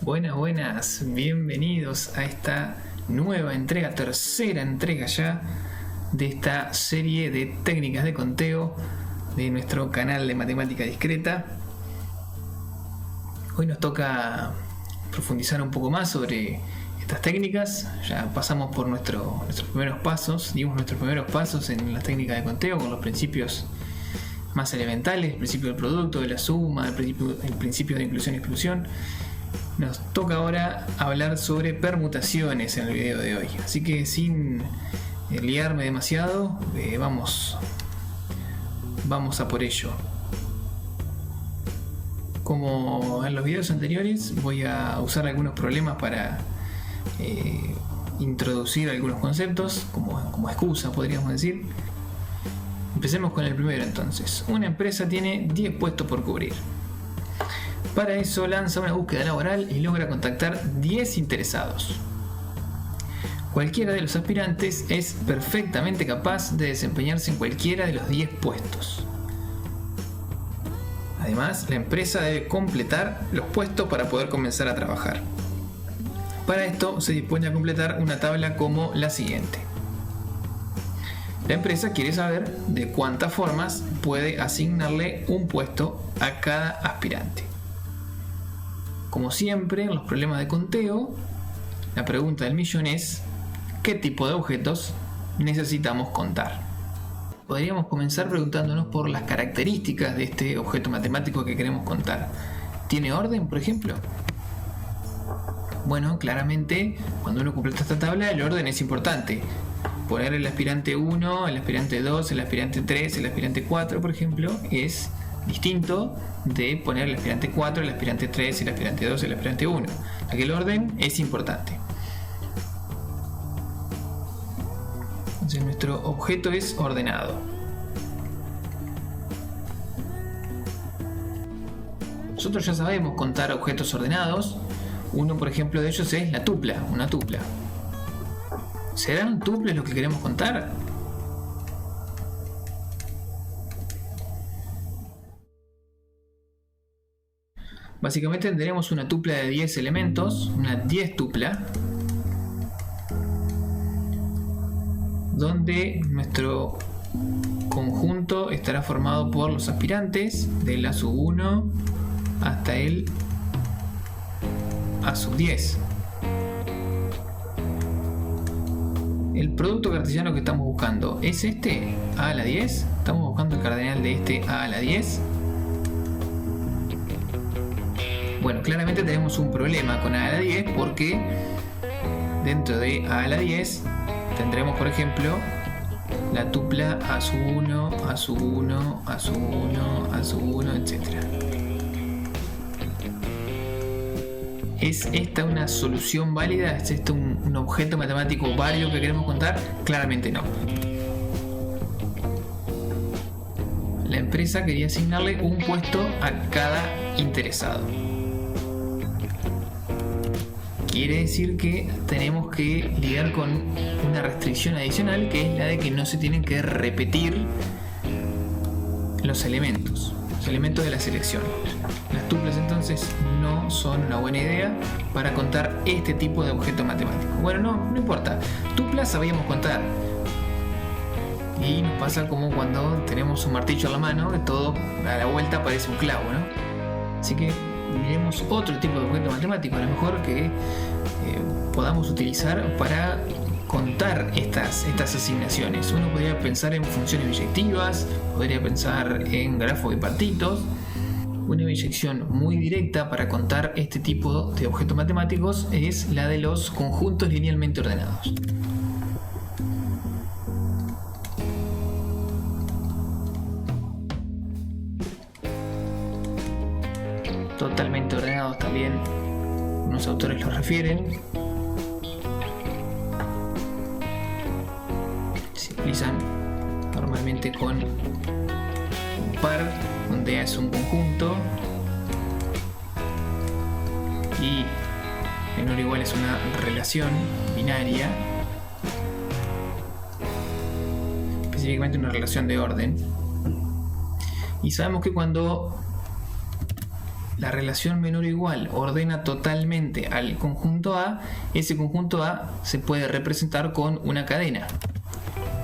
Buenas, buenas, bienvenidos a esta nueva entrega, tercera entrega ya de esta serie de técnicas de conteo de nuestro canal de Matemática Discreta. Hoy nos toca profundizar un poco más sobre estas técnicas. Ya pasamos por nuestros primeros pasos, dimos nuestros primeros pasos en las técnicas de conteo con los principios más elementales, el principio del producto, de la suma, el principio de inclusión y exclusión. Nos toca ahora hablar sobre permutaciones en el video de hoy, así que sin liarme demasiado, vamos a por ello. Como en los videos anteriores, voy a usar algunos problemas para introducir algunos conceptos como excusa, podríamos decir. Empecemos con el primero entonces. Una empresa tiene 10 puestos por cubrir. Para eso lanza una búsqueda laboral y logra contactar 10 interesados. Cualquiera de los aspirantes es perfectamente capaz de desempeñarse en cualquiera de los 10 puestos. Además, la empresa debe completar los puestos para poder comenzar a trabajar. Para esto se dispone a completar una tabla como la siguiente. La empresa quiere saber de cuántas formas puede asignarle un puesto a cada aspirante. Como siempre, en los problemas de conteo, la pregunta del millón es: ¿qué tipo de objetos necesitamos contar? Podríamos comenzar preguntándonos por las características de este objeto matemático que queremos contar. ¿Tiene orden, por ejemplo? Bueno, claramente, cuando uno completa esta tabla, el orden es importante. Poner el aspirante 1, el aspirante 2, el aspirante 3, el aspirante 4, por ejemplo, es distinto de poner el aspirante 4, el aspirante 3, el aspirante 2, el aspirante 1. Aquel orden es importante. Entonces nuestro objeto es ordenado. Nosotros ya sabemos contar objetos ordenados. Uno, por ejemplo, de ellos es la tupla, una tupla. ¿Serán tuples lo que queremos contar? Básicamente tendremos una tupla de 10 elementos, una 10 tupla, donde nuestro conjunto estará formado por los aspirantes del A1 hasta el A10. El producto cartesiano que estamos buscando es este, A a la 10. Estamos buscando el cardenal de este A a la 10. Bueno, claramente tenemos un problema con A a la 10 porque dentro de A a la 10 tendremos, por ejemplo, la tupla A1, A1, A1, A1, etc. ¿Es esta una solución válida? ¿Es esto un objeto matemático válido que queremos contar? Claramente no. La empresa quería asignarle un puesto a cada interesado. Quiere decir que tenemos que lidiar con una restricción adicional, que es la de que no se tienen que repetir los elementos de la selección. Las tuplas entonces no son una buena idea para contar este tipo de objeto matemático. Bueno, no importa. Tuplas sabíamos contar. Y nos pasa como cuando tenemos un martillo a la mano, que todo a la vuelta parece un clavo, ¿no? Así que miremos otro tipo de objeto matemático, a lo mejor que podamos utilizar para contar estas asignaciones. Uno podría pensar en funciones biyectivas, podría pensar en grafos bipartitos. Una biyección muy directa para contar este tipo de objetos matemáticos es la de los conjuntos linealmente ordenados. Totalmente ordenados también unos autores los refieren. Se utilizan normalmente con un par, donde es un conjunto, y menor o igual es una relación binaria, específicamente una relación de orden. Y sabemos que cuando la relación menor o igual ordena totalmente al conjunto A, ese conjunto A se puede representar con una cadena.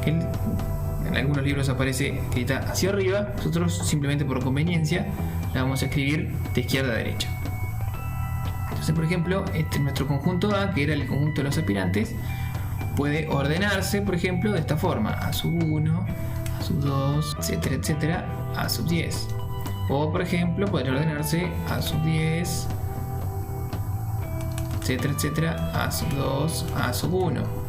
En algunos libros aparece escrita hacia arriba, nosotros simplemente por conveniencia la vamos a escribir de izquierda a derecha. Entonces, por ejemplo, nuestro conjunto A, que era el conjunto de los aspirantes, puede ordenarse, por ejemplo, de esta forma: A sub 1, A sub 2, etcétera, etcétera, A sub 10. O, por ejemplo, podría ordenarse A sub 10, etcétera, etcétera, A sub 2, A sub 1.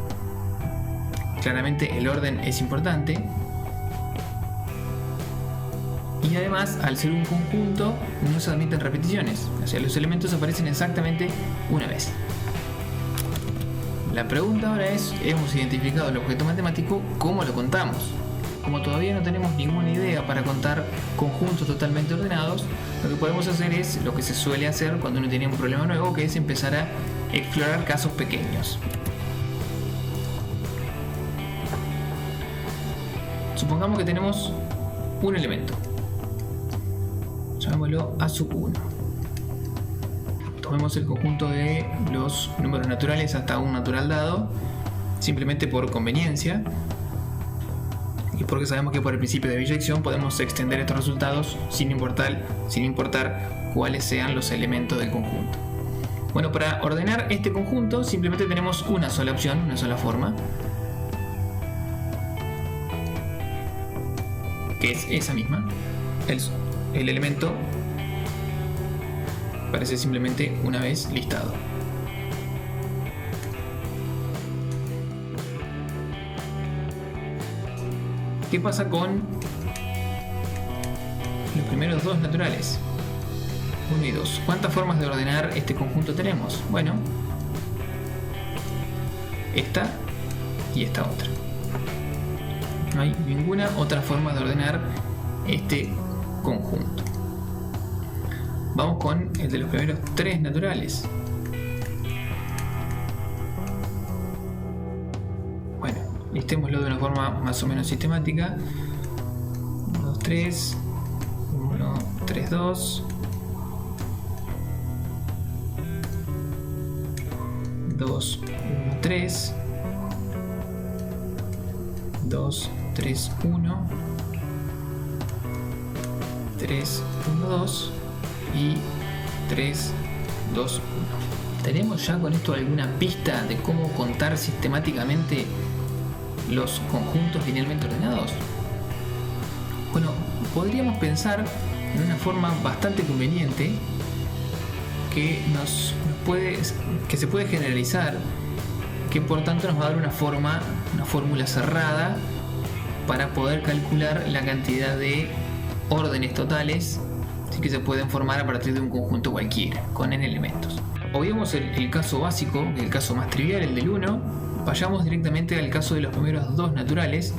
Claramente el orden es importante. Y además, al ser un conjunto, no se admiten repeticiones. O sea, los elementos aparecen exactamente una vez. La pregunta ahora es, hemos identificado el objeto matemático, ¿cómo lo contamos? Como todavía no tenemos ninguna idea para contar conjuntos totalmente ordenados, lo que podemos hacer es lo que se suele hacer cuando uno tiene un problema nuevo, que es empezar a explorar casos pequeños. Supongamos que tenemos un elemento. Llamémoslo A sub 1. Tomemos el conjunto de los números naturales hasta un natural dado, simplemente por conveniencia, y porque sabemos que por el principio de biyección podemos extender estos resultados sin importar cuáles sean los elementos del conjunto. Bueno, para ordenar este conjunto simplemente tenemos una sola opción, una sola forma, que es esa misma. El elemento aparece simplemente una vez listado. ¿Qué pasa con los primeros dos naturales? 1 y 2. ¿Cuántas formas de ordenar este conjunto tenemos? Bueno, esta y esta otra. No hay ninguna otra forma de ordenar este conjunto. Vamos con el de los primeros 3 naturales. Bueno, listémoslo de una forma más o menos sistemática. 1, 2, 3. 1, 3, 2. 2, 1, 3. 2, 3, 1. 3, 1, 2 y 3, 2, 1. ¿Tenemos ya con esto alguna pista de cómo contar sistemáticamente los conjuntos linealmente ordenados? Bueno, podríamos pensar en una forma bastante conveniente que se puede generalizar, que por tanto nos va a dar una fórmula cerrada para poder calcular la cantidad de órdenes totales que se pueden formar a partir de un conjunto cualquiera, con n elementos. Obviemos el caso básico, el caso más trivial, el del 1. Vayamos directamente al caso de los primeros 2 naturales.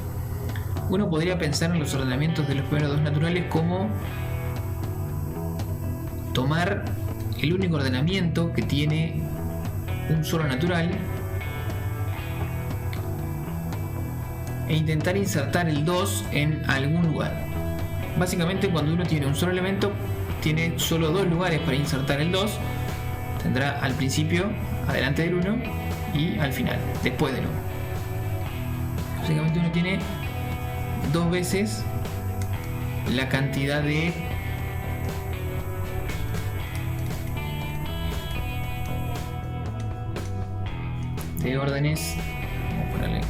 Uno podría pensar en los ordenamientos de los primeros 2 naturales como tomar el único ordenamiento que tiene un solo natural e intentar insertar el 2 en algún lugar. Básicamente, cuando uno tiene un solo elemento, tiene solo 2 lugares para insertar el 2. Tendrá al principio, adelante del 1, y al final, después del 1. Básicamente uno tiene 2 veces la cantidad de órdenes. Vamos a ponerle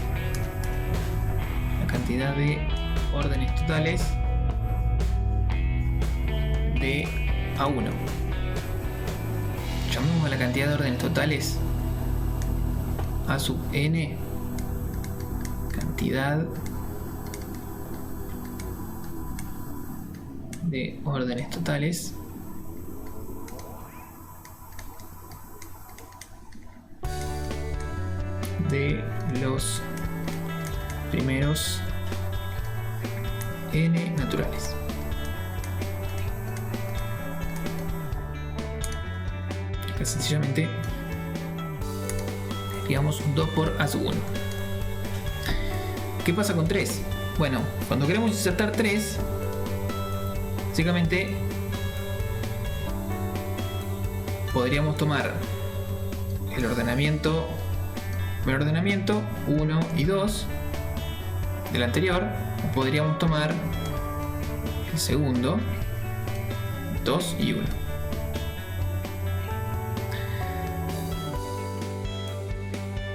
la cantidad de órdenes totales de A1. Llamemos a la cantidad de órdenes totales A sub n, cantidad de órdenes totales de los primeros n naturales. Que sencillamente digamos 2 por A sub 1. ¿Qué pasa con 3? Bueno, cuando queremos insertar 3, básicamente podríamos tomar el primer ordenamiento 1 y 2 del anterior, o podríamos tomar el segundo 2 y 1.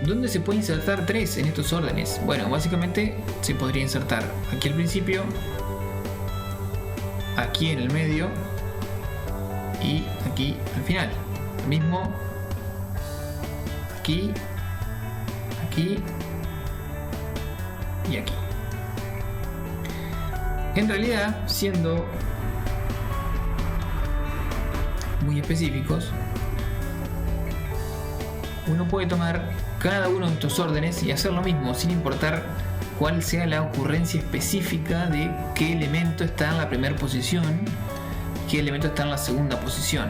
¿Dónde se puede insertar 3 en estos órdenes? Bueno, básicamente se podría insertar aquí al principio, aquí en el medio y aquí al final. Lo mismo aquí, aquí y aquí. En realidad, siendo muy específicos, uno puede tomar cada uno de estos órdenes y hacer lo mismo sin importar cuál sea la ocurrencia específica de qué elemento está en la primera posición, qué elemento está en la segunda posición.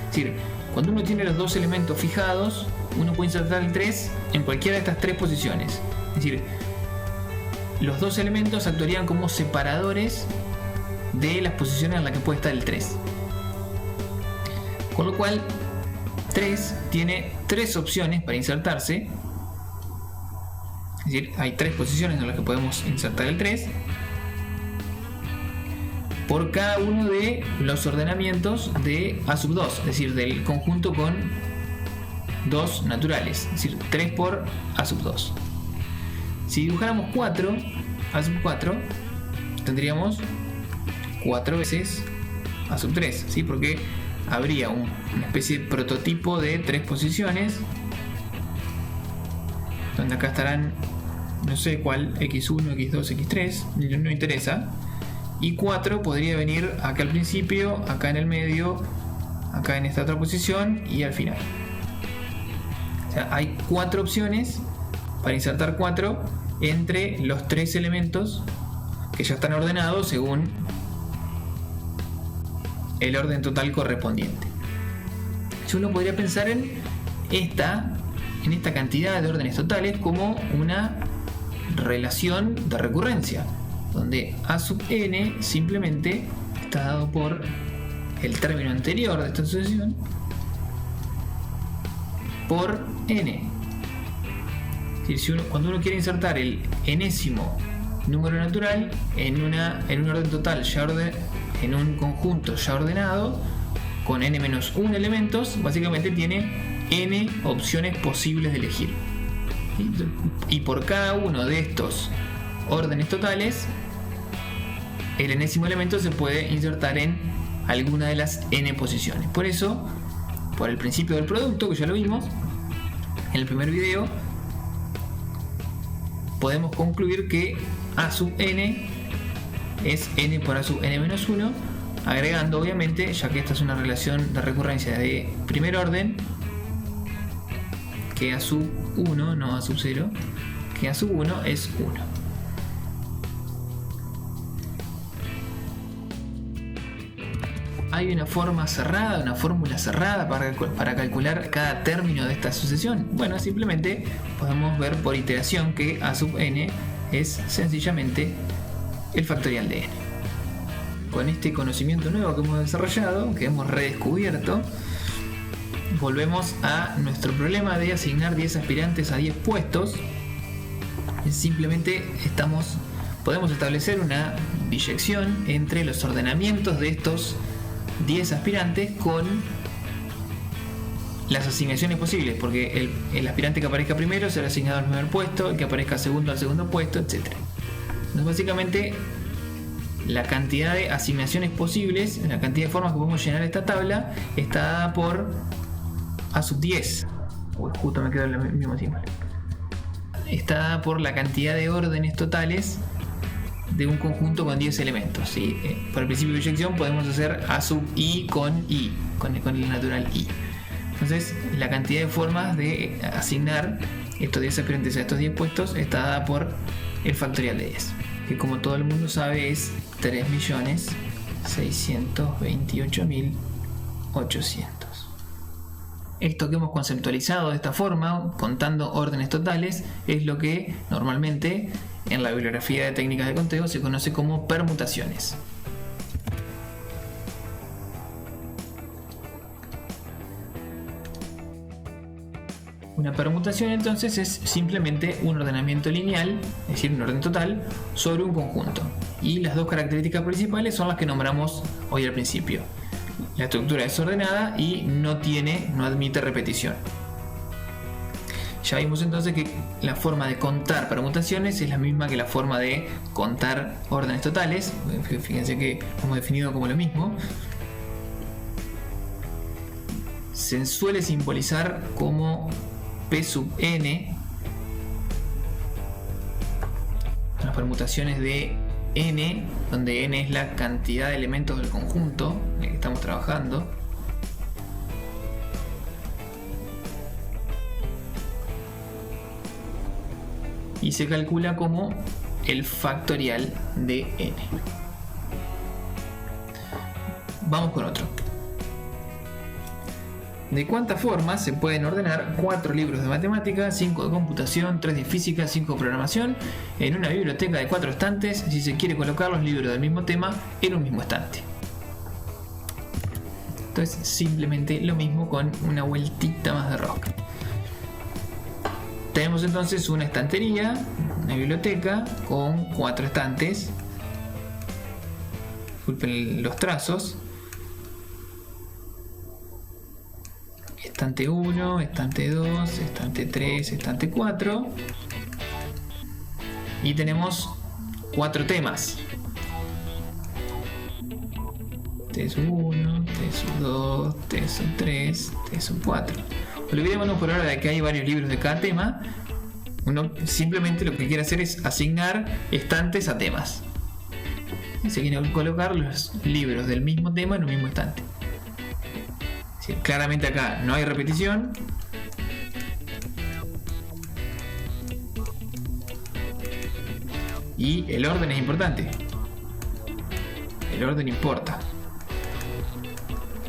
Es decir, cuando uno tiene los dos elementos fijados, uno puede insertar el 3 en cualquiera de estas tres posiciones. Es decir, los dos elementos actuarían como separadores de las posiciones en las que puede estar el 3. Con lo cual, 3 tiene 3 opciones para insertarse. Es decir, hay 3 posiciones en las que podemos insertar el 3 por cada uno de los ordenamientos de A2, es decir, del conjunto con 2 naturales, es decir, 3 por A2. Si dibujáramos 4, A4, tendríamos 4 veces A3, ¿sí? Porque habría una especie de prototipo de 3 posiciones, donde acá estarán, no sé cuál, X1, X2, X3, no interesa. Y 4 podría venir acá al principio, acá en el medio, acá en esta otra posición y al final. O sea, hay 4 opciones para insertar 4 entre los 3 elementos que ya están ordenados según el orden total correspondiente. Si uno podría pensar en esta cantidad de órdenes totales como una relación de recurrencia, donde A sub n simplemente está dado por el término anterior de esta sucesión por n. Es decir, cuando uno quiere insertar el enésimo número natural en un orden total en un conjunto ya ordenado con n-1 elementos, básicamente tiene n opciones posibles de elegir. Y por cada uno de estos órdenes totales, el enésimo elemento se puede insertar en alguna de las n posiciones. Por eso, por el principio del producto, que ya lo vimos en el primer video, podemos concluir que A sub n es n por A sub n-1, agregando obviamente, ya que esta es una relación de recurrencia de primer orden, que A sub 1, no A sub 0, que A sub 1 es 1. ¿Hay una forma cerrada, una fórmula cerrada para calcular cada término de esta sucesión? Bueno, simplemente podemos ver por iteración que A sub n es sencillamente el factorial de n. Con este conocimiento nuevo que hemos desarrollado, que hemos redescubierto, volvemos a nuestro problema de asignar 10 aspirantes a 10 puestos. Simplemente podemos establecer una biyección entre los ordenamientos de estos 10 aspirantes con las asignaciones posibles, porque el aspirante que aparezca primero será asignado al primer puesto, el que aparezca segundo al segundo puesto, etc. Entonces, básicamente, la cantidad de asignaciones posibles, la cantidad de formas que podemos llenar esta tabla, está dada por A sub 10. Justo me quedó el mismo símbolo. Está dada por la cantidad de órdenes totales de un conjunto con 10 elementos, ¿sí? Por el principio de biyección podemos hacer A sub i con el natural i. Entonces, la cantidad de formas de asignar estos 10 aspirantes a estos 10 puestos está dada por el factorial de 10, que como todo el mundo sabe es 3.628.800. Esto que hemos conceptualizado de esta forma, contando órdenes totales, es lo que normalmente en la bibliografía de técnicas de conteo se conoce como permutaciones. Una permutación entonces es simplemente un ordenamiento lineal, es decir, un orden total, sobre un conjunto. Y las dos características principales son las que nombramos hoy al principio. La estructura es ordenada y no admite repetición. Ya vimos entonces que la forma de contar permutaciones es la misma que la forma de contar órdenes totales. Fíjense que hemos definido como lo mismo. Se suele simbolizar como P sub n, las permutaciones de n, donde n es la cantidad de elementos del conjunto en el que estamos trabajando. Y se calcula como el factorial de n. Vamos con otro. ¿De cuántas formas se pueden ordenar 4 libros de matemática, 5 de computación, 3 de física, 5 de programación en una biblioteca de 4 estantes si se quiere colocar los libros del mismo tema en un mismo estante? Entonces simplemente lo mismo con una vueltita más de rosca. Tenemos entonces una estantería, una biblioteca con 4 estantes. Disculpen los trazos. Estante 1, estante 2, estante 3, estante 4. Y tenemos 4 temas. T sub 1, T sub 2, T sub 3, T sub 4. Olvidémonos por ahora de que hay varios libros de cada tema. Uno simplemente lo que quiere hacer es asignar estantes a temas. Y se quiere colocar los libros del mismo tema en un mismo estante. Claramente acá no hay repetición. Y el orden es importante. El orden importa.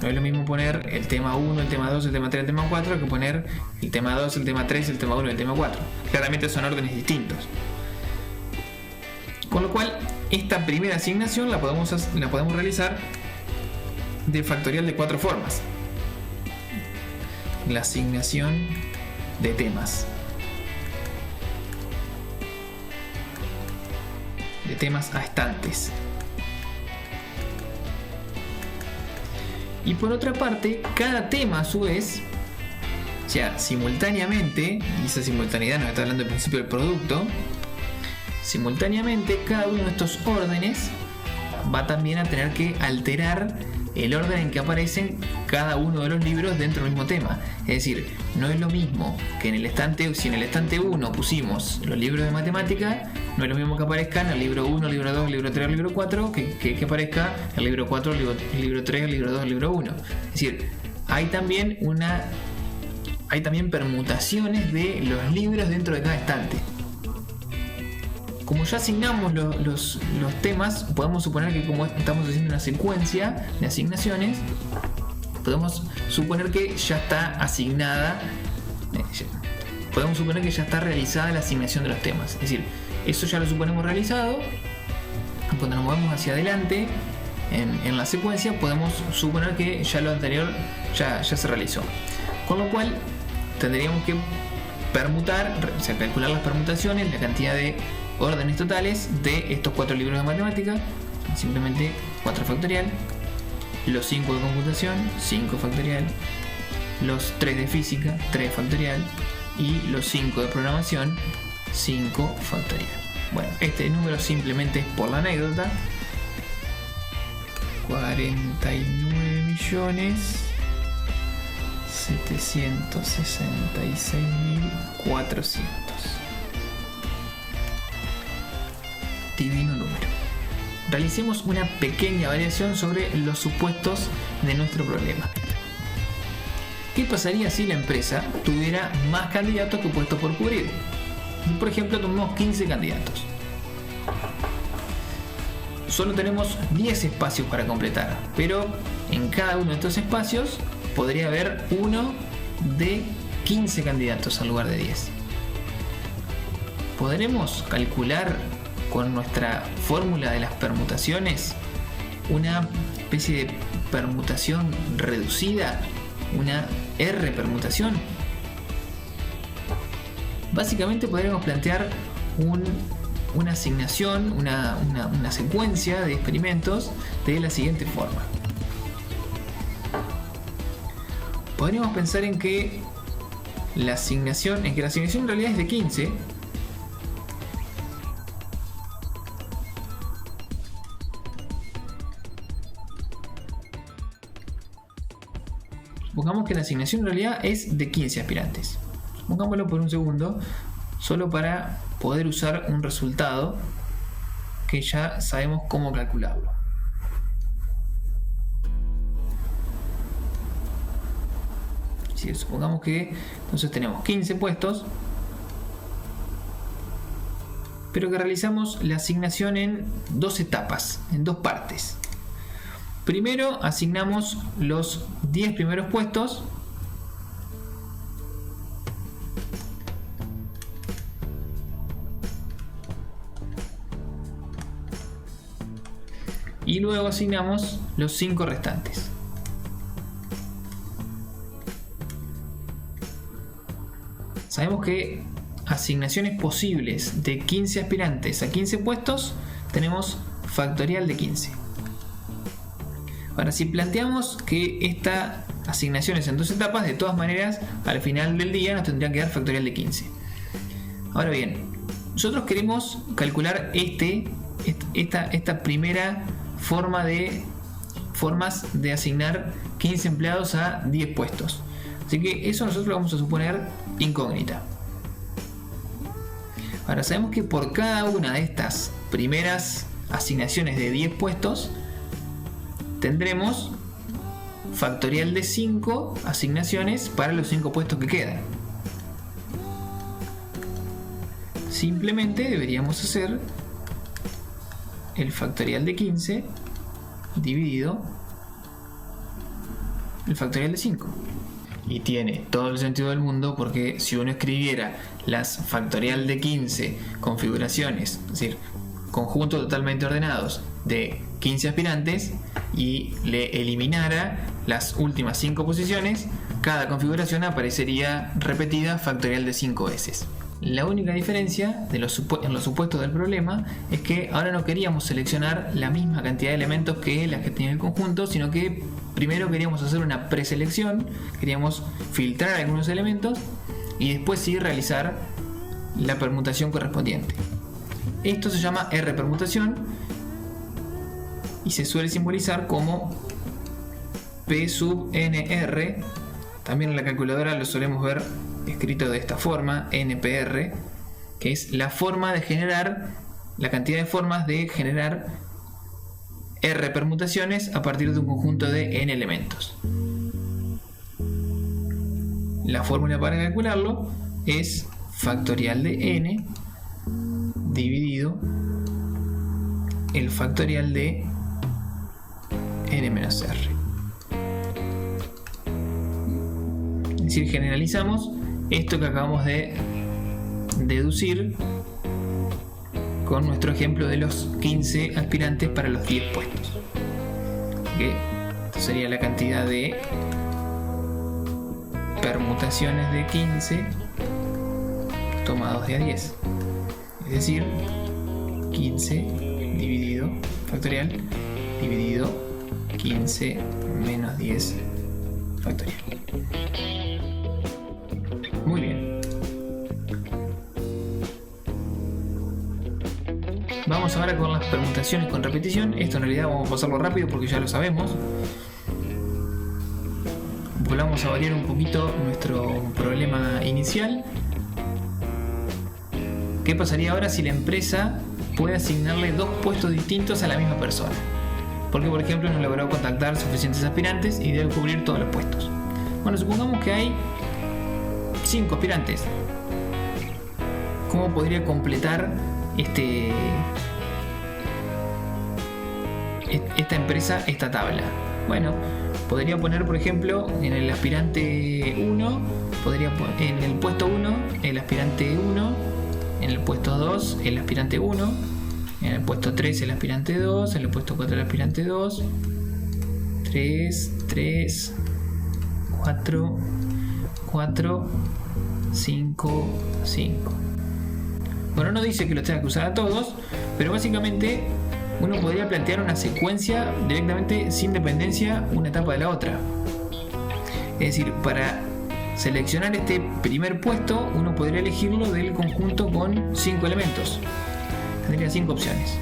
No es lo mismo poner el tema 1, el tema 2, el tema 3, el tema 4 que poner el tema 2, el tema 3, el tema 1 y el tema 4. Claramente son órdenes distintos. Con lo cual, esta primera asignación la podemos realizar de factorial de 4 formas. La asignación de temas. De temas a estantes. Y por otra parte, cada tema a su vez, o sea, simultáneamente, y esa simultaneidad nos está hablando del principio del producto, simultáneamente cada uno de estos órdenes va también a tener que alterar el orden en que aparecen cada uno de los libros dentro del mismo tema. Es decir, no es lo mismo que en el estante, si en el estante 1 pusimos los libros de matemática, no es lo mismo que aparezcan el libro 1, el libro 2, el libro 3, el libro 4, que aparezca el libro 4, el libro 3, el libro 2, el libro 1. Es decir, hay también permutaciones de los libros dentro de cada estante. Como ya asignamos los temas, podemos suponer que como estamos haciendo una secuencia de asignaciones, podemos suponer que ya está asignada, podemos suponer que ya está realizada la asignación de los temas. Es decir, eso ya lo suponemos realizado. Cuando nos movemos hacia adelante en la secuencia, podemos suponer que ya lo anterior ya se realizó. Con lo cual, tendríamos que permutar, o sea, calcular las permutaciones, la cantidad de órdenes totales de estos 4 libros de matemática, simplemente 4 factorial, los 5 de computación, 5 factorial, los 3 de física, 3 factorial, y los 5 de programación, 5 factorial. Bueno, este número simplemente es por la anécdota. 49.766.400. Divino número. Realicemos una pequeña variación sobre los supuestos de nuestro problema. ¿Qué pasaría si la empresa tuviera más candidatos que puestos por cubrir? Por ejemplo, tomamos 15 candidatos. Solo tenemos 10 espacios para completar, pero en cada uno de estos espacios podría haber uno de 15 candidatos en lugar de 10. ¿Podremos calcular con nuestra fórmula de las permutaciones una especie de permutación reducida, una R permutación? Básicamente podríamos plantear una asignación, una secuencia de experimentos de la siguiente forma. Podríamos pensar en que la asignación en realidad es de 15. Supongamos que la asignación en realidad es de 15 aspirantes. Pongámoslo por un segundo, solo para poder usar un resultado que ya sabemos cómo calcularlo. Si supongamos que entonces tenemos 15 puestos, pero que realizamos la asignación en dos etapas, en dos partes. Primero asignamos los 10 primeros puestos y luego asignamos los 5 restantes. Sabemos que asignaciones posibles de 15 aspirantes a 15 puestos tenemos factorial de 15. Ahora, si planteamos que esta asignación es en dos etapas, de todas maneras, al final del día nos tendría que dar factorial de 15. Ahora bien, nosotros queremos calcular esta primera formas de asignar 15 empleados a 10 puestos. Así que eso nosotros lo vamos a suponer incógnita. Ahora sabemos que por cada una de estas primeras asignaciones de 10 puestos tendremos factorial de 5 asignaciones para los 5 puestos que quedan. Simplemente deberíamos hacer el factorial de 15 dividido el factorial de 5. Y tiene todo el sentido del mundo, porque si uno escribiera las factorial de 15 configuraciones, es decir, conjuntos totalmente ordenados de 15 aspirantes, y le eliminara las últimas 5 posiciones, cada configuración aparecería repetida factorial de 5 veces. La única diferencia en los supuestos del problema es que ahora no queríamos seleccionar la misma cantidad de elementos que las que tiene el conjunto, sino que primero queríamos hacer una preselección, queríamos filtrar algunos elementos y después sí realizar la permutación correspondiente. Esto se llama R-permutación y se suele simbolizar como P sub NR. También en la calculadora lo solemos ver escrito de esta forma, NPR, que es la forma de generar, la cantidad de formas de generar R permutaciones a partir de un conjunto de n elementos. La fórmula para calcularlo es factorial de n dividido el factorial de n menos r. Es decir, generalizamos esto que acabamos de deducir con nuestro ejemplo de los 15 aspirantes para los 10 puestos. Que sería la cantidad de permutaciones de 15 tomados de a 10. Es decir, 15 dividido factorial dividido 15 menos 10 factorial. Muy bien. Vamos ahora con las permutaciones con repetición. Esto en realidad vamos a pasarlo rápido porque ya lo sabemos. Volvamos a variar un poquito nuestro problema inicial. ¿Qué pasaría ahora si la empresa puede asignarle 2 puestos distintos a la misma persona? Porque, por ejemplo, no logró contactar suficientes aspirantes y debe cubrir todos los puestos. Bueno, supongamos que hay 5 aspirantes. ¿Cómo podría completar esta empresa esta tabla? Bueno, podría poner, por ejemplo, en el aspirante 1, en el puesto 1 el aspirante 1, en el puesto 2 el aspirante 1, en el puesto 3 el aspirante 2, en el puesto 4 el aspirante 2, 3, 4, 4, 5, 5. Bueno, no dice que los tenga que usar a todos, pero básicamente uno podría plantear una secuencia directamente sin dependencia una etapa de la otra. Es decir, para seleccionar este primer puesto, uno podría elegirlo del conjunto con 5 elementos. Tendría 5 opciones.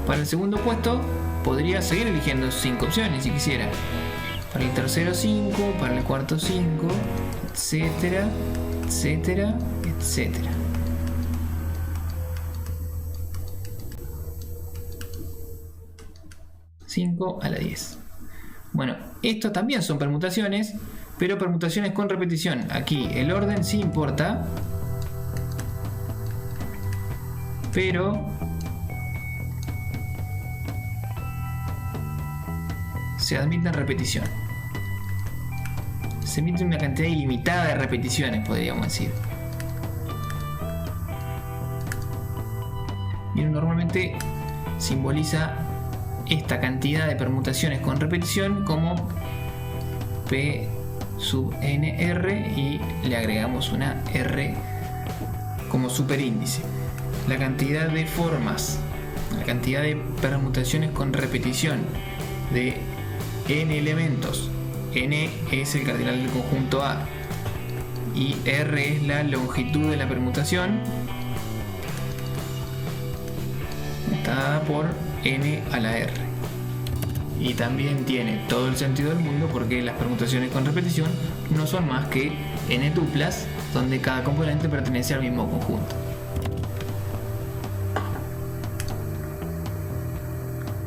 Para el segundo puesto, podría seguir eligiendo 5 opciones si quisiera. Para el tercero 5, para el cuarto 5, etcétera, etcétera, etcétera. A la 10. Bueno, estos también son permutaciones, pero permutaciones con repetición. Aquí el orden sí importa, pero se admiten repetición. Se admite una cantidad ilimitada de repeticiones, podríamos decir. Y normalmente simboliza esta cantidad de permutaciones con repetición como P sub nr y le agregamos una R como superíndice. La cantidad de formas, la cantidad de permutaciones con repetición de n elementos. N es el cardinal del conjunto A y R es la longitud de la permutación, está dada por n a la r. Y también tiene todo el sentido del mundo porque las permutaciones con repetición no son más que n tuplas donde cada componente pertenece al mismo conjunto.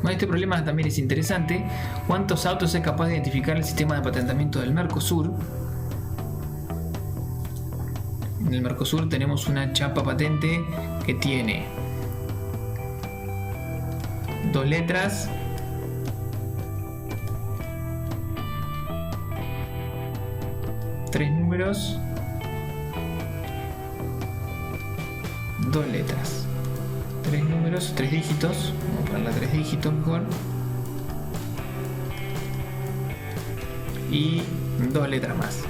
Bueno, este problema también es interesante. ¿Cuántos autos es capaz de identificar el sistema de patentamiento del Mercosur? En el Mercosur tenemos una chapa patente que tiene 2 letras, tres números, 2 letras, 3 números, 3 dígitos, vamos a ponerla 3 dígitos mejor, y 2 letras más.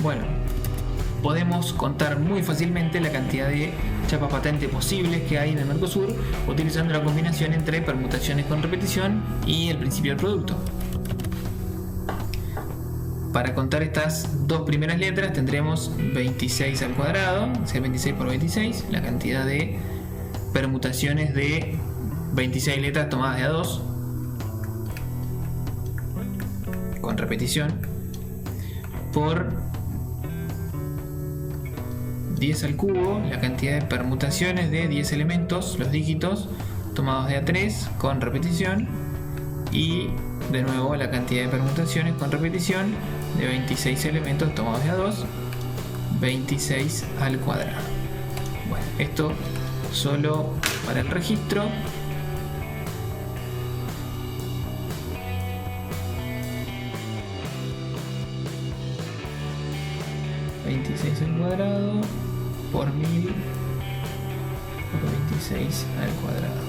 Bueno, podemos contar muy fácilmente la cantidad de chapas patente posibles que hay en el Mercosur utilizando la combinación entre permutaciones con repetición y el principio del producto. Para contar estas dos primeras letras tendremos 26 al cuadrado, es decir, 26 por 26, la cantidad de permutaciones de 26 letras tomadas de a 2 con repetición por 10 al cubo, la cantidad de permutaciones de 10 elementos, los dígitos tomados de a 3 con repetición, y de nuevo la cantidad de permutaciones con repetición de 26 elementos tomados de a 2, 26 al cuadrado. Bueno, esto solo para el registro. Al cuadrado por 1000 por 26 al cuadrado,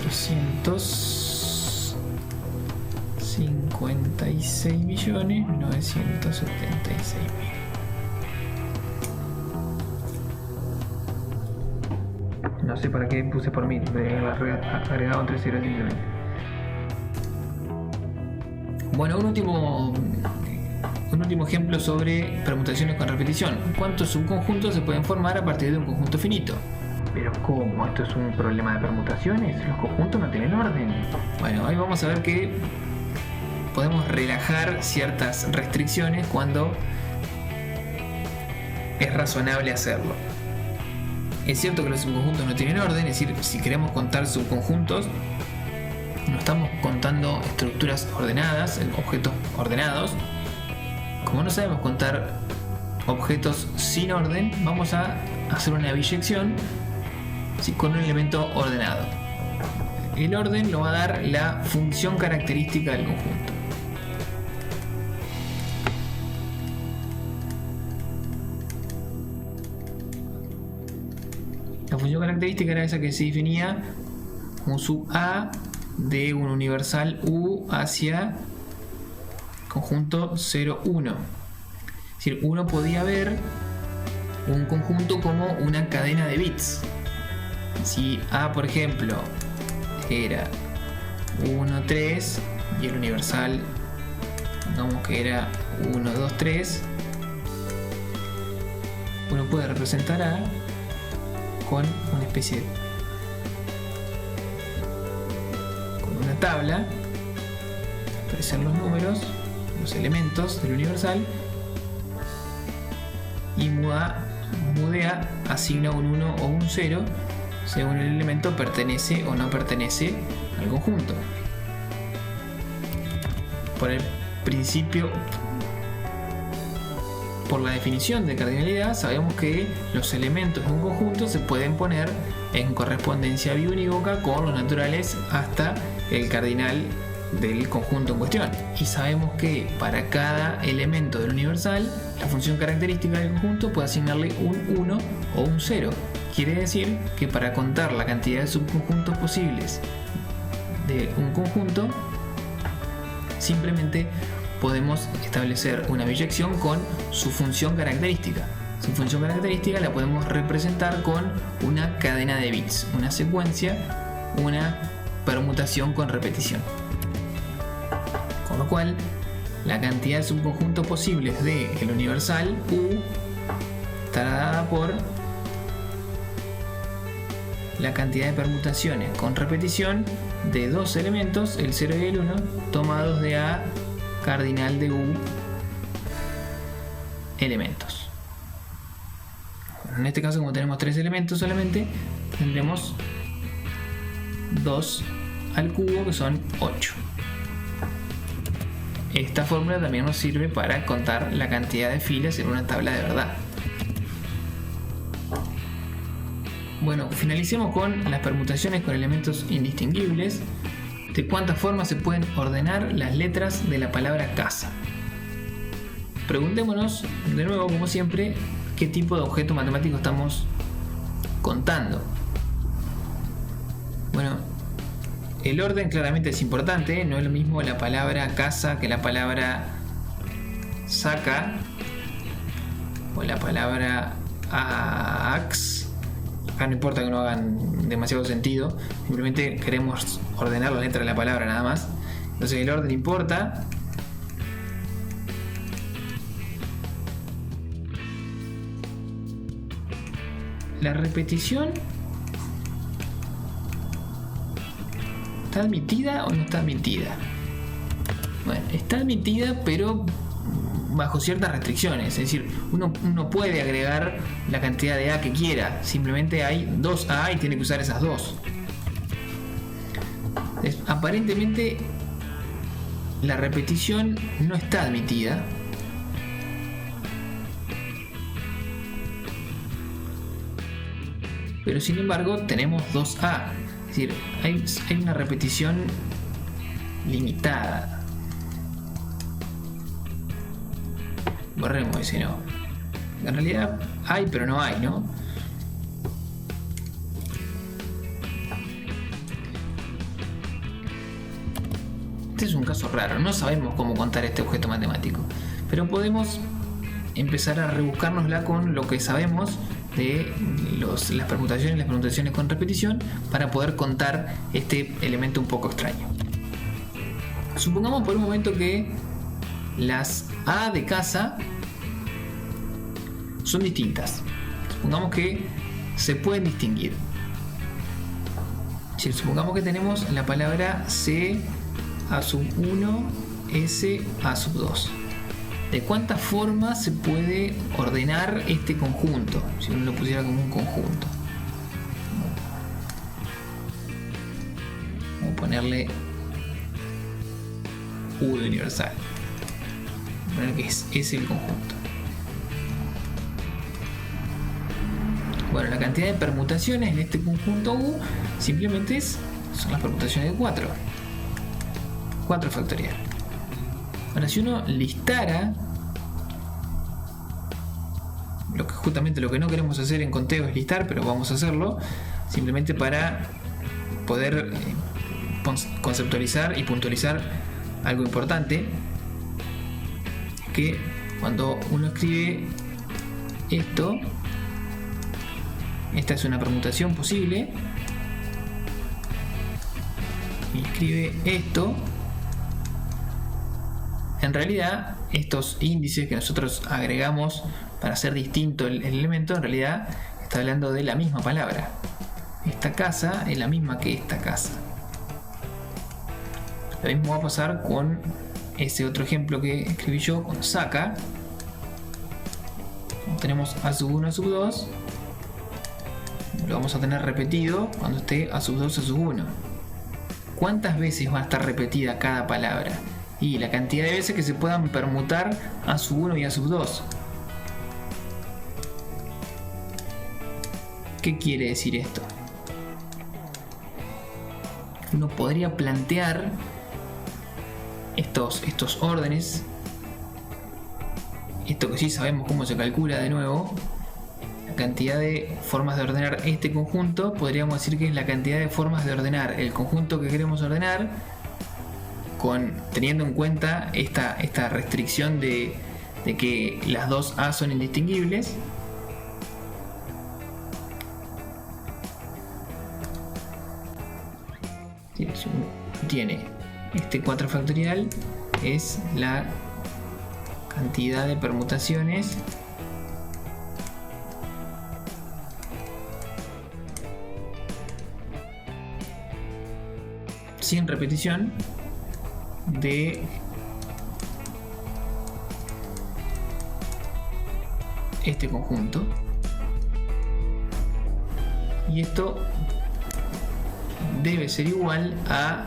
356.976.000. No sé para qué puse por 1000, me agregado entre 0 simplemente. Bueno, un último ejemplo sobre permutaciones con repetición. ¿Cuántos subconjuntos se pueden formar a partir de un conjunto finito? ¿Pero cómo? ¿Esto es un problema de permutaciones? ¿Los conjuntos no tienen orden? Bueno, hoy vamos a ver que podemos relajar ciertas restricciones cuando es razonable hacerlo. Es cierto que los subconjuntos no tienen orden, es decir, si queremos contar subconjuntos, no estamos contando estructuras ordenadas, objetos ordenados. Como no sabemos contar objetos sin orden, vamos a hacer una biyección con un elemento ordenado. El orden lo va a dar la función característica del conjunto. La función característica era esa que se definía un sub A de un universal U hacia conjunto 0, 1. Es decir, uno podía ver un conjunto como una cadena de bits. Si A, por ejemplo, era 1, 3 y el universal, digamos que era 1, 2, 3, uno puede representar A con una especie de una tabla, aparecen los números, los elementos del universal, y mudea asigna un 1 o un 0 según el elemento pertenece o no pertenece al conjunto. Por el principio, por la definición de cardinalidad, sabemos que los elementos de un conjunto se pueden poner en correspondencia biunívoca con los naturales hasta el cardinal del conjunto en cuestión. Y sabemos que para cada elemento del universal, la función característica del conjunto puede asignarle un 1 o un 0. Quiere decir que para contar la cantidad de subconjuntos posibles de un conjunto, simplemente podemos establecer una biyección con su función característica. Su función característica la podemos representar con una cadena de bits, una secuencia, una permutación con repetición. Con lo cual, la cantidad de subconjuntos posibles del universal U estará dada por la cantidad de permutaciones con repetición de dos elementos, el 0 y el 1, tomados de A cardinal de U elementos. En este caso, como tenemos 3 elementos solamente, tendremos 2 al cubo, que son 8. Esta fórmula también nos sirve para contar la cantidad de filas en una tabla de verdad. Bueno, finalicemos con las permutaciones con elementos indistinguibles. ¿De cuántas formas se pueden ordenar las letras de la palabra casa? Preguntémonos de nuevo, como siempre, qué tipo de objeto matemático estamos contando. Bueno, el orden claramente es importante, no es lo mismo la palabra casa que la palabra saca o la palabra ax. Acá no importa que no hagan demasiado sentido, simplemente queremos ordenar la letra de la palabra nada más. Entonces el orden importa. La repetición ¿está admitida o no está admitida? Bueno, está admitida, pero bajo ciertas restricciones. Es decir, uno puede agregar la cantidad de A que quiera. Simplemente hay 2 A y tiene que usar esas 2. Aparentemente la repetición no está admitida. Pero sin embargo tenemos 2A. Es decir, hay una repetición limitada. Borremos ese no. En realidad hay, pero no hay, ¿no? Este es un caso raro. No sabemos cómo contar este objeto matemático, pero podemos empezar a rebuscárnosla con lo que sabemos de las permutaciones y las permutaciones con repetición para poder contar este elemento un poco extraño. Supongamos por un momento que las A de casa son distintas. Supongamos que se pueden distinguir. Si supongamos que tenemos la palabra C A sub 1, S A sub 2. ¿De cuántas formas se puede ordenar este conjunto? Si uno lo pusiera como un conjunto. Vamos a ponerle U de universal. Vamos a poner que es el conjunto. Bueno, la cantidad de permutaciones en este conjunto U simplemente son las permutaciones de 4. 4 factorial. Ahora, si uno listara justamente lo que no queremos hacer en conteo es listar, pero vamos a hacerlo simplemente para poder conceptualizar y puntualizar algo importante, que cuando uno escribe esto, esta es una permutación posible, y escribe esto, en realidad estos índices que nosotros agregamos para hacer distinto el elemento, en realidad está hablando de la misma palabra. Esta casa es la misma que esta casa. Lo mismo va a pasar con ese otro ejemplo que escribí yo, con saca. Tenemos A1, A2. Lo vamos a tener repetido cuando esté A2, A1. ¿Cuántas veces va a estar repetida cada palabra? Y la cantidad de veces que se puedan permutar A1 y A2. ¿Qué quiere decir esto? Uno podría plantear estos órdenes, esto que sí sabemos cómo se calcula de nuevo, la cantidad de formas de ordenar este conjunto, podríamos decir que es la cantidad de formas de ordenar el conjunto que queremos ordenar, teniendo en cuenta esta restricción de que las dos A son indistinguibles. Tiene este 4 factorial, es la cantidad de permutaciones sin repetición de este conjunto, y esto debe ser igual a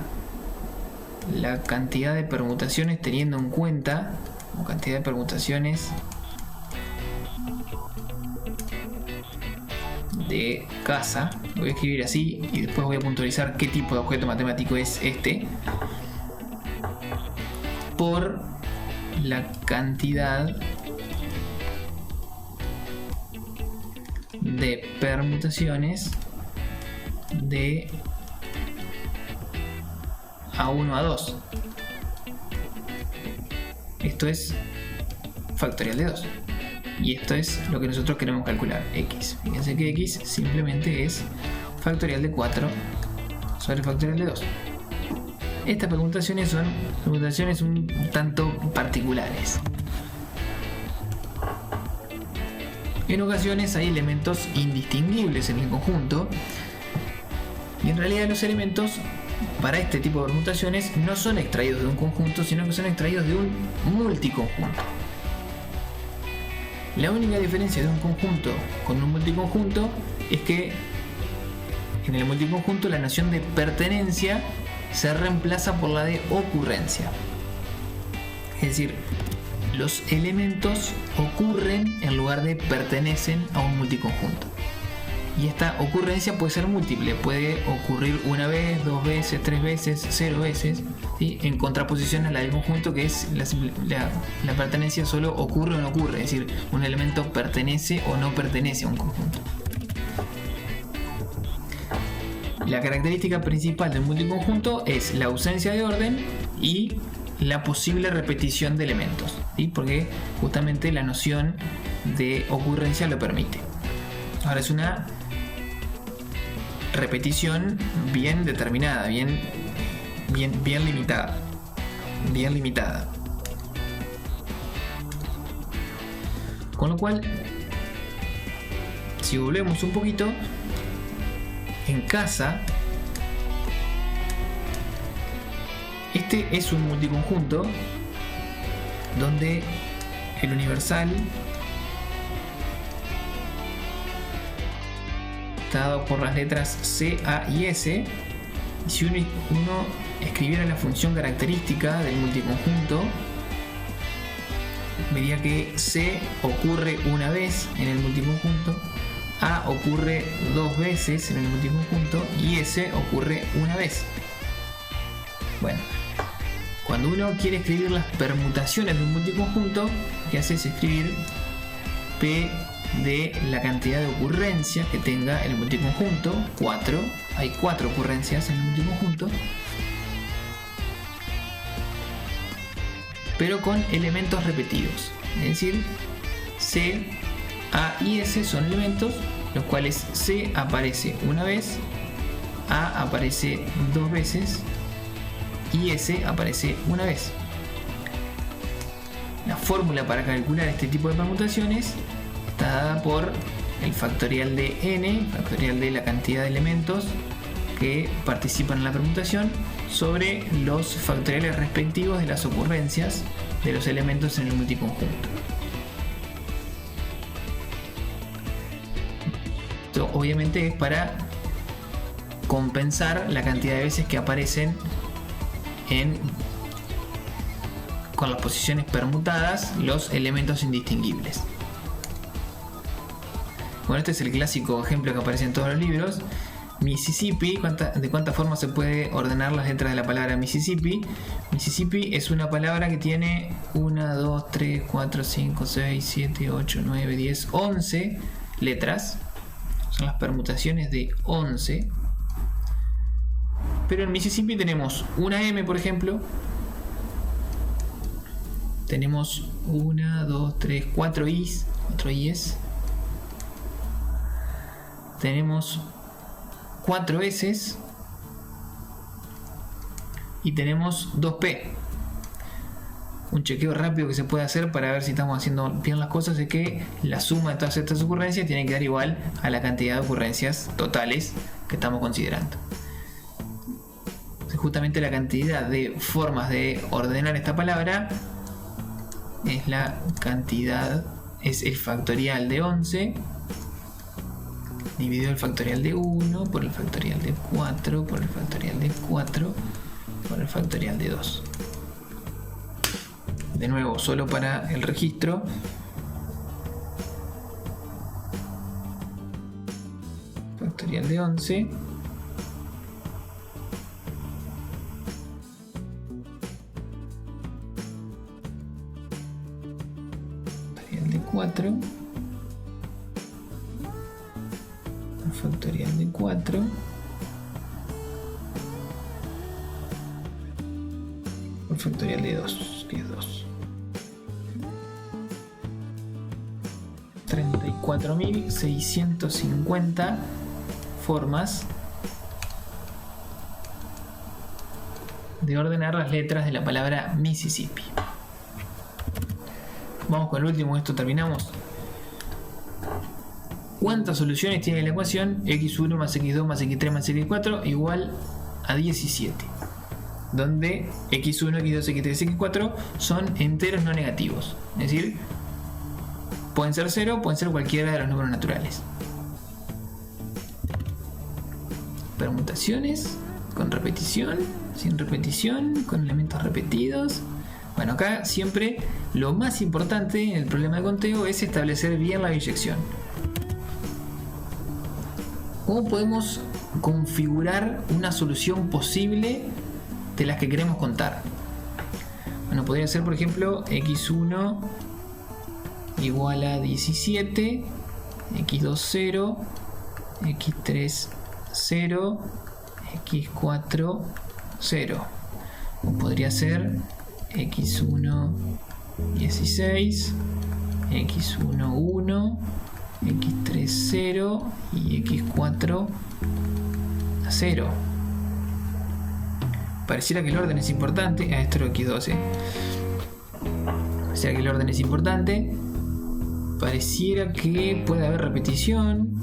la cantidad de permutaciones teniendo en cuenta, o cantidad de permutaciones de casa. Lo voy a escribir así y después voy a puntualizar qué tipo de objeto matemático es este, por la cantidad de permutaciones de A1 a 2. Esto es factorial de 2. Y esto es lo que nosotros queremos calcular, x. Fíjense que x simplemente es factorial de 4 sobre factorial de 2. Estas permutaciones son permutaciones un tanto particulares. En ocasiones hay elementos indistinguibles en el conjunto, y en realidad los elementos para este tipo de permutaciones no son extraídos de un conjunto, sino que son extraídos de un multiconjunto. La única diferencia de un conjunto con un multiconjunto es que en el multiconjunto la noción de pertenencia se reemplaza por la de ocurrencia. Es decir, los elementos ocurren en lugar de pertenecen a un multiconjunto. Y esta ocurrencia puede ser múltiple, puede ocurrir una vez, dos veces, tres veces, 0 veces, ¿sí? En contraposición a la del conjunto, que es la pertenencia solo ocurre o no ocurre, es decir, un elemento pertenece o no pertenece a un conjunto. La característica principal del multiconjunto es la ausencia de orden y la posible repetición de elementos, ¿sí? Porque justamente la noción de ocurrencia lo permite. Ahora es una repetición bien determinada, bien limitada. Bien limitada. Con lo cual, si volvemos un poquito, en casa, este es un multiconjunto donde el universal dado por las letras C, A y S, y si uno escribiera la función característica del multiconjunto, vería que C ocurre una vez en el multiconjunto, A ocurre dos veces en el multiconjunto y S ocurre una vez. Bueno, cuando uno quiere escribir las permutaciones de un multiconjunto, lo que hace es escribir P de la cantidad de ocurrencias que tenga el multiconjunto. 4. Hay 4 ocurrencias en el multiconjunto, pero con elementos repetidos. Es decir, C, A y S son elementos los cuales C aparece una vez, A aparece 2 veces y S aparece una vez. La fórmula para calcular este tipo de permutaciones está dada por el factorial de n, factorial de la cantidad de elementos que participan en la permutación, sobre los factoriales respectivos de las ocurrencias de los elementos en el multiconjunto. Esto obviamente es para compensar la cantidad de veces que aparecen con las posiciones permutadas los elementos indistinguibles. Bueno, este es el clásico ejemplo que aparece en todos los libros. Mississippi, ¿de cuántas formas se puede ordenar las letras de la palabra Mississippi? Mississippi es una palabra que tiene 1, 2, 3, 4, 5, 6, 7, 8, 9, 10, 11 letras. Son las permutaciones de 11. Pero en Mississippi tenemos una M, por ejemplo. Tenemos 1, 2, 3, 4 I's, 4 I's. Tenemos 4 S's y tenemos 2P. Un chequeo rápido que se puede hacer para ver si estamos haciendo bien las cosas es que la suma de todas estas ocurrencias tiene que dar igual a la cantidad de ocurrencias totales que estamos considerando. Justamente la cantidad de formas de ordenar esta palabra es la cantidad, es el factorial de 11 dividido el factorial de 1 por el factorial de 4 por el factorial de 4 por el factorial de 2. De nuevo, solo para el registro, factorial de 11 factorial de 4 factorial de 4 por factorial de 2, que es 2. 34.650 formas de ordenar las letras de la palabra Mississippi. Vamos con el último, esto terminamos. ¿Cuántas soluciones tiene la ecuación x1 más x2 más x3 más x4 igual a 17? Donde x1, x2, x3, x4 son enteros no negativos. Es decir, pueden ser 0, pueden ser cualquiera de los números naturales. Permutaciones, con repetición, sin repetición, con elementos repetidos. Bueno, acá siempre lo más importante en el problema de conteo es establecer bien la biyección. ¿Cómo podemos configurar una solución posible de las que queremos contar? Bueno, podría ser, por ejemplo, x1 igual a 17, x2 0, x3 0, x4 0. O podría ser x1 16, x1 1, x3 0 y x4 0. Pareciera que el orden es importante. Esto era x12. Pareciera que el orden es importante. Pareciera que puede haber repetición.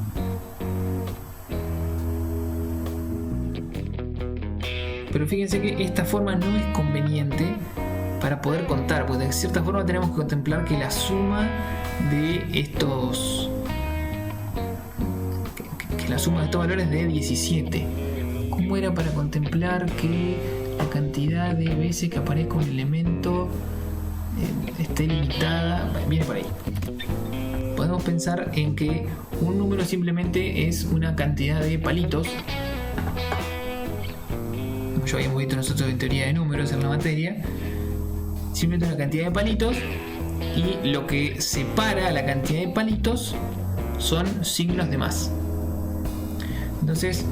Pero fíjense que esta forma no es conveniente para poder contar, porque de cierta forma tenemos que contemplar que la suma de estos valores de 17. ¿Cómo era para contemplar que la cantidad de veces que aparezca un elemento esté limitada? Viene por ahí. Podemos pensar en que un número simplemente es una cantidad de palitos. Ya habíamos visto nosotros en teoría de números en la materia. Simplemente una cantidad de palitos y lo que separa la cantidad de palitos son signos de más. Entonces,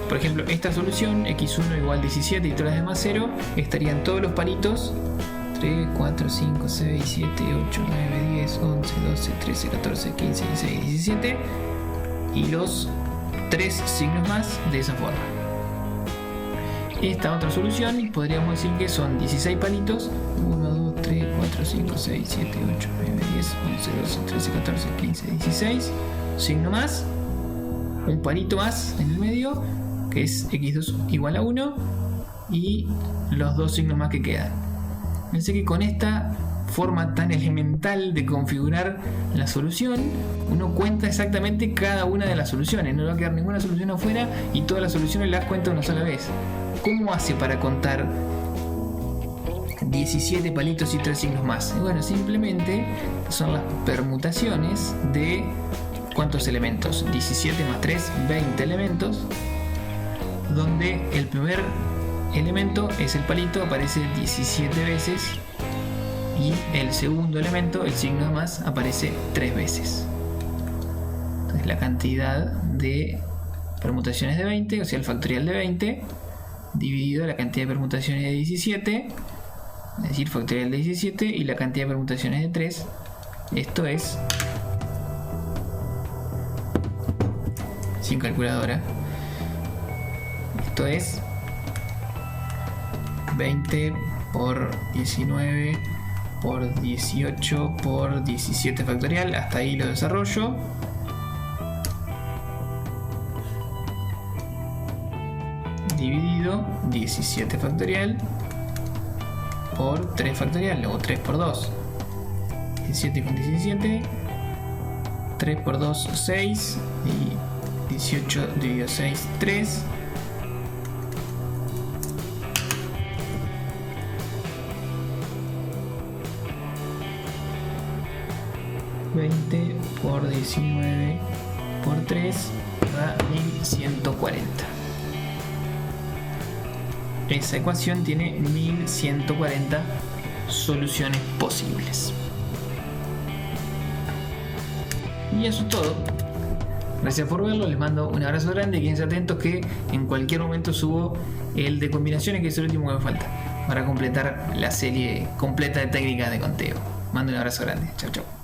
por ejemplo, esta solución x1 igual 17 y todas las demás 0, estarían todos los palitos 3, 4, 5, 6, 7, 8, 9, 10, 11, 12, 13, 14, 15, 16, 17 y los 3 signos más de esa forma. Esta otra solución podríamos decir que son 16 palitos, 1, 2, 3, 4, 5, 6, 7, 8, 9, 10, 11, 12, 13, 14, 15, 16, signo más, un palito más en el medio que es x2 igual a 1 y los dos signos más que quedan. Pensé que con esta forma tan elemental de configurar la solución, uno cuenta exactamente cada una de las soluciones, no le va a quedar ninguna solución afuera y todas las soluciones las cuenta una sola vez. ¿Cómo hace para contar 17 palitos y 3 signos más? Y bueno, simplemente son las permutaciones de ¿cuántos elementos? 17 más 3, 20 elementos, donde el primer elemento es el palito, aparece 17 veces, y el segundo elemento, el signo más, aparece 3 veces. Entonces la cantidad de permutaciones de 20, o sea el factorial de 20, dividido la cantidad de permutaciones de 17, es decir, factorial de 17, y la cantidad de permutaciones de 3, esto es, sin calculadora, esto es 20 por 19 por 18 por 17 factorial, hasta ahí lo desarrollo. Dividido 17 factorial por 3 factorial, luego 3 por 2, 17 con 17, 3 por 2, 6, y 18 dividido 6, 3. 20 por 19 por 3 da 1140. Esa ecuación tiene 1140 soluciones posibles. Y eso es todo. Gracias por verlo, les mando un abrazo grande y quédense atentos que en cualquier momento subo el de combinaciones, que es el último que me falta para completar la serie completa de técnicas de conteo. Mando un abrazo grande. Chau, chau.